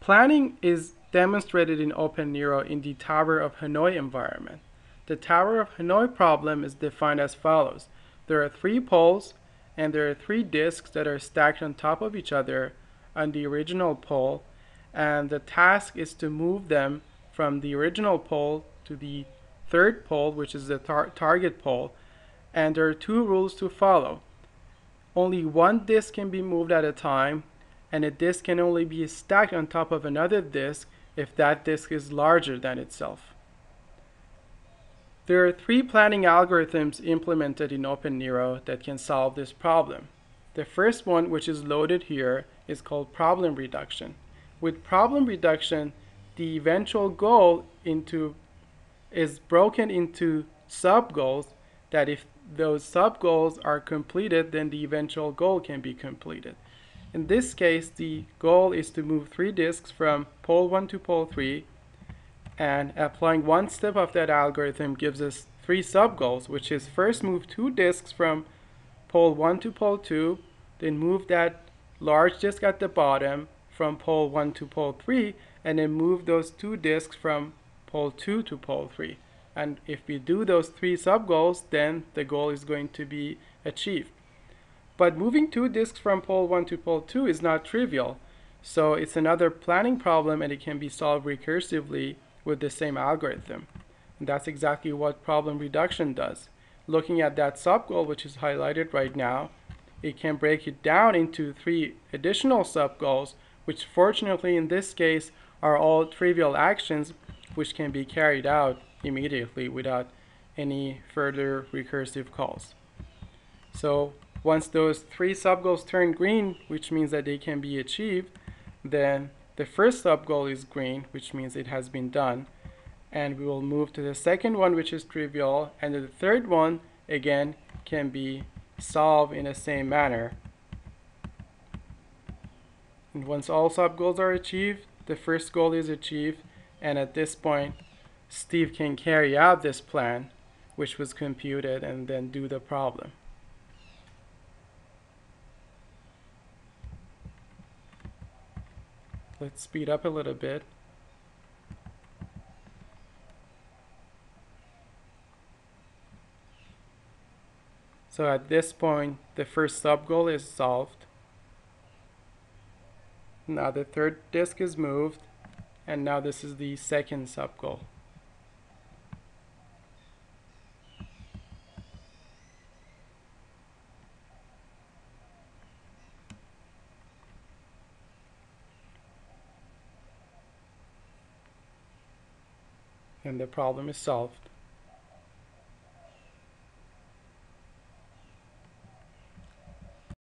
Planning is demonstrated in OpenNERO in the Tower of Hanoi environment. The Tower of Hanoi problem is defined as follows. There are 3 poles, and there are 3 disks that are stacked on top of each other on the original pole, and the task is to move them from the original pole to the 3rd pole, which is the target pole, and there are 2 rules to follow. Only one disk can be moved at a time, and a disk can only be stacked on top of another disk if that disk is larger than itself. There are 3 planning algorithms implemented in OpenNERO that can solve this problem. The first one, which is loaded here, is called problem reduction. With problem reduction, the eventual goal is broken into sub-goals that if those sub-goals are completed, then the eventual goal can be completed. In this case, the goal is to move 3 disks from pole 1 to pole 3, and applying one step of that algorithm gives us 3 sub-goals, which is first move 2 disks from pole 1 to pole 2, then move that large disk at the bottom from pole 1 to pole 3, and then move those 2 disks from pole 2 to pole 3. And if we do those 3 sub-goals, then the goal is going to be achieved. But moving 2 disks from pole 1 to pole 2 is not trivial. So it's another planning problem, and it can be solved recursively with the same algorithm. And that's exactly what problem reduction does. Looking at that sub-goal, which is highlighted right now, it can break it down into 3 additional sub-goals, which fortunately in this case are all trivial actions which can be carried out immediately without any further recursive calls. So once those 3 sub-goals turn green, which means that they can be achieved, then the first sub-goal is green, which means it has been done. And we will move to the second one, which is trivial, and the third one, again, can be solved in the same manner. And once all sub-goals are achieved, the first goal is achieved, and at this point, Steve can carry out this plan, which was computed, and then do the problem. Let's speed up a little bit. So at this point, the first sub-goal is solved. Now the 3rd disk is moved, and now this is the second sub-goal. And the problem is solved.